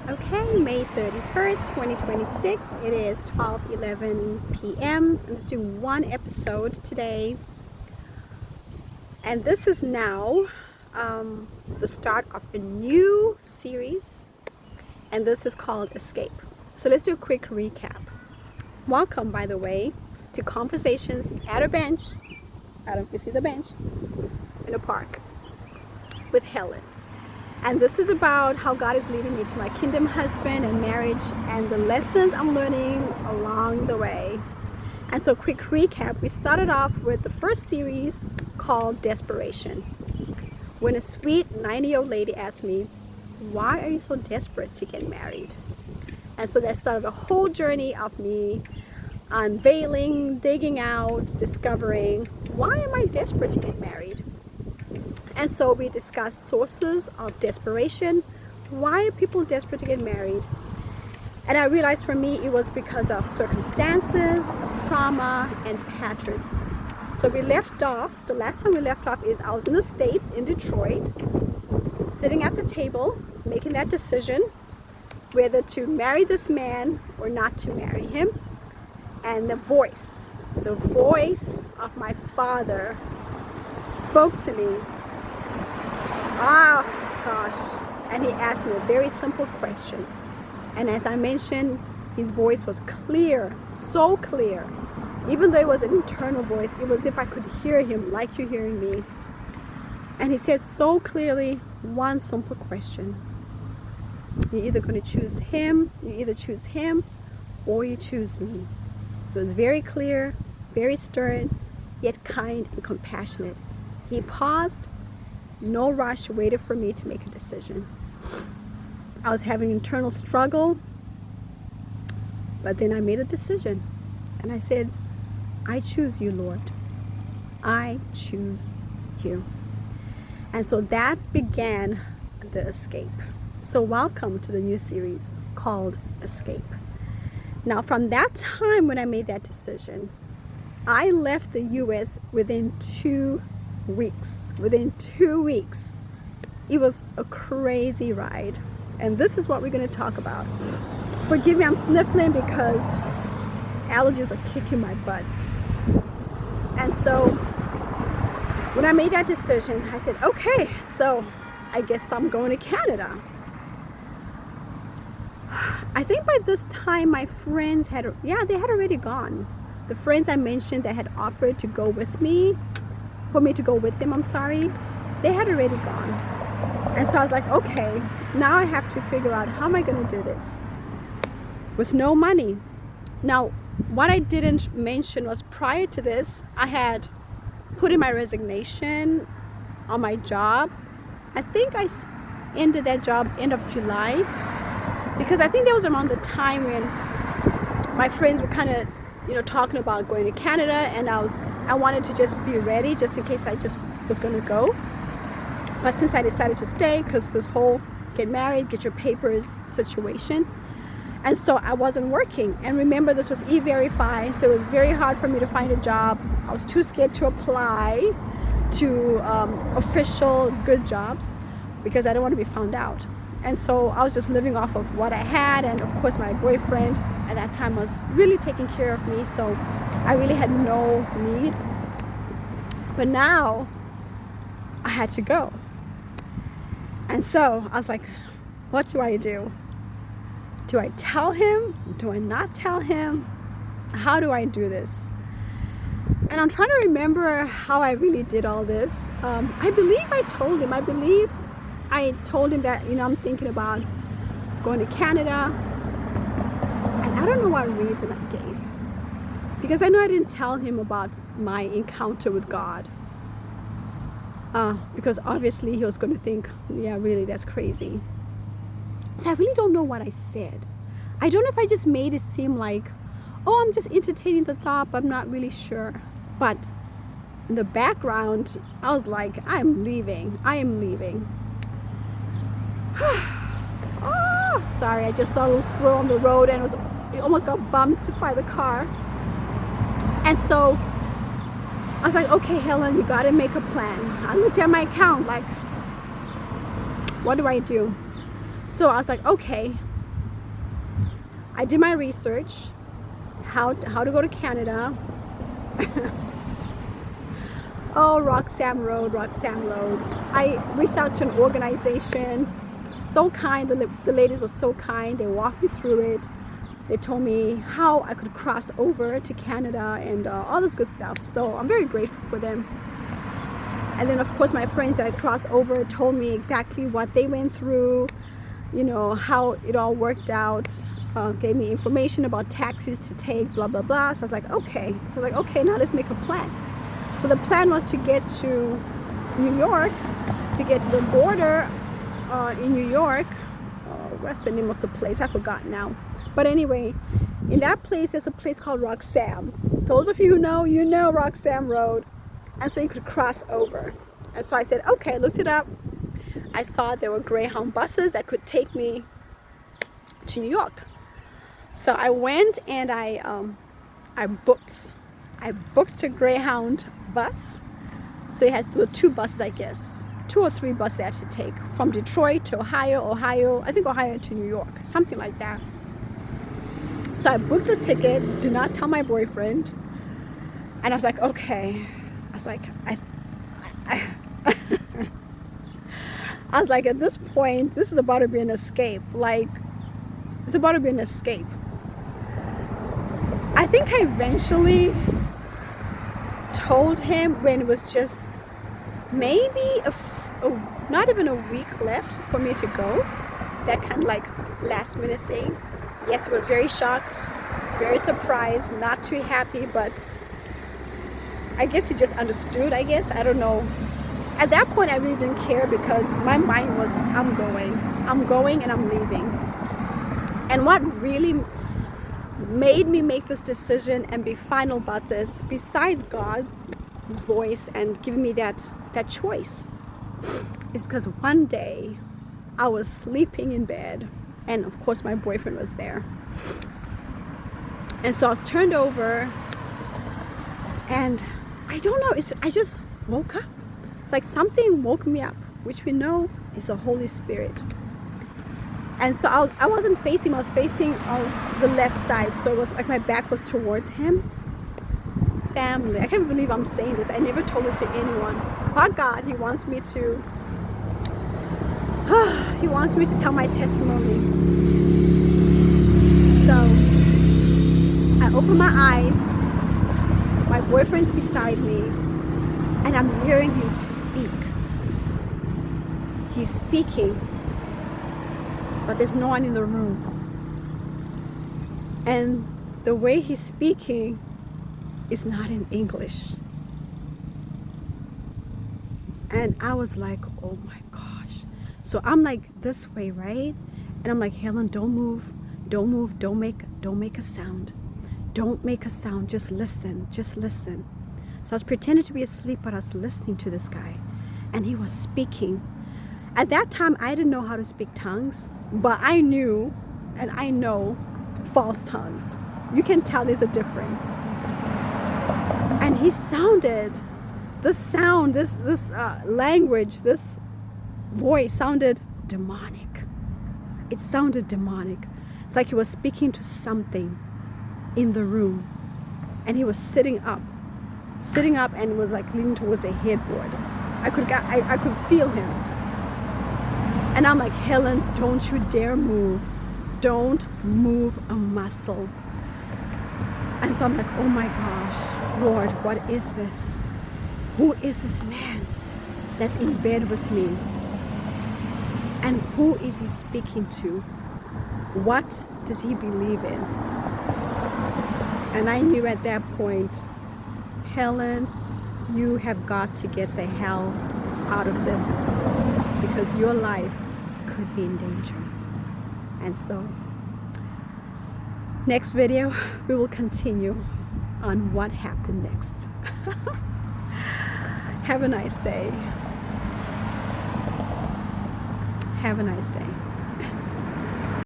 Okay, May 31st, 2026. It is 12:11 p.m. I'm just doing one episode today. And this is now the start of a new series. And this is called Escape. So let's do a quick recap. Welcome, by the way, to Conversations at a Bench. I don't know if you see the bench in a park with Helen. And this is about how God is leading me to my kingdom husband and marriage and the lessons I'm learning along the way. And so quick recap, we started off with the first series called Desperation. When a sweet 90-year-old lady asked me, why are you so desperate to get married? And so that started a whole journey of me unveiling, digging out, discovering, why am I desperate to get married? And so we discussed sources of desperation. Why are people desperate to get married? And I realized for me it was because of circumstances, trauma, and patterns. So we left off, the last time we left off is I was in the States, in Detroit, sitting at the table, making that decision whether to marry this man or not to marry him. And the voice of my father spoke to me. And he asked me a very simple question. And as I mentioned, his voice was clear, so clear. Even though it was an internal voice, it was as if I could hear him like you're hearing me. And he said so clearly, one simple question. You're either going to choose him, or you choose me. It was very clear, very stern, yet kind and compassionate. He paused. No rush, waited for me to make a decision. I was having an internal struggle, but then I made a decision. And I said, I choose you, Lord. I choose you. And so that began the escape. So welcome to the new series called Escape. Now, from that time when I made that decision, I left the U.S. within 2 weeks. Within 2 weeks. It was a crazy ride. And this is what we're going to talk about. Forgive me, I'm sniffling because allergies are kicking my butt. And so when I made that decision, I said, okay, so I guess I'm going to Canada. I think by this time my friends they had already gone. The friends I mentioned that had offered to go with me, for me to go with them, they had already gone. And so I was like, okay, now I have to figure out how am I going to do this with no money. Now, what I didn't mention was prior to this, I had put in my resignation on my job. I think I ended that job end of July, because I think that was around the time when my friends were kind of talking about going to Canada, and I wanted to just be ready just in case I just was going to go. But since I decided to stay, because this whole get married, get your papers situation, and so I wasn't working. And remember, this was E-Verify, so it was very hard for me to find a job. I was too scared to apply to official good jobs because I didn't want to be found out. And so I was just living off of what I had, and of course my boyfriend at that time was really taking care of me, so I really had no need. But now I had to go. And so I was like, what do I do? Do I tell him? Do I not tell him? How do I do this? And I'm trying to remember how I really did all this. I believe I told him. I told him that, I'm thinking about going to Canada. And I don't know what reason I gave. Because I know I didn't tell him about my encounter with God. Because obviously he was going to think, yeah, really, that's crazy. So I really don't know what I said. I don't know if I just made it seem like, oh, I'm just entertaining the thought, but I'm not really sure. But in the background, I was like, I am leaving. Oh, sorry, I just saw a little squirrel on the road and it almost got bumped by the car. And so I was like, okay, Helen, you got to make a plan. I looked at my account like, what do I do? So I was like, okay, I did my research, how to go to Canada. Oh, Roxham Road. I reached out to an organization, so kind. The ladies were so kind. They walked me through it. They told me how I could cross over to Canada and all this good stuff. So I'm very grateful for them. And then, of course, my friends that I crossed over told me exactly what they went through, you know, how it all worked out, gave me information about taxis to take, blah, blah, blah. So I was like, okay. Now let's make a plan. So the plan was to get to New York, to get to the border in New York. What's the name of the place? I forgot now. But anyway, in that place, there's a place called Roxham. Those of you who know, you know Roxham Road. And so you could cross over. And so I said, okay, looked it up. I saw there were Greyhound buses that could take me to New York. So I went and I booked a Greyhound bus. So it has the 2 buses, I guess. 2 or 3 buses I had to take from Detroit to Ohio, I think Ohio to New York, something like that. So I booked the ticket, did not tell my boyfriend. And I was like, okay. I was like, at this point, this is about to be an escape. Like, it's about to be an escape. I think I eventually told him when it was just maybe not even a week left for me to go. That kind of like last minute thing. Yes, I was very shocked, very surprised, not too happy, but I guess he just understood, I don't know. At that point, I really didn't care because my mind was, I'm going and I'm leaving. And what really made me make this decision and be final about this, besides God's voice and giving me that choice, is because one day I was sleeping in bed, and of course my boyfriend was there. And so I was turned over, and I don't know, I just woke up. It's like something woke me up, which we know is the Holy Spirit. And so I wasn't facing him, I was facing the left side. So it was like my back was towards him. Family, I can't believe I'm saying this. I never told this to anyone. But God, He wants me to tell my testimony. So I open my eyes. My boyfriend's beside me, and I'm hearing him speak. He's speaking, but there's no one in the room. And the way he's speaking is not in English. And I was like, oh my gosh. So I'm like this way, right? And I'm like, Helen, don't move, don't make a sound. Don't make a sound, just listen. So I was pretending to be asleep, but I was listening to this guy, and he was speaking. At that time, I didn't know how to speak tongues, but I knew, and I know false tongues. You can tell there's a difference. And he sounded, this language, this voice sounded demonic. It sounded demonic. It's like he was speaking to something in the room, and he was sitting up and was like leaning towards a headboard. I could feel him. And I'm like, Helen, don't you dare move. Don't move a muscle. And so I'm like, oh my gosh, Lord, what is this? Who is this man that's in bed with me? And who is he speaking to? What does he believe in? And I knew at that point, Helen, you have got to get the hell out of this, because your life could be in danger. And so, next video, we will continue on what happened next. Have a nice day. Have a nice day.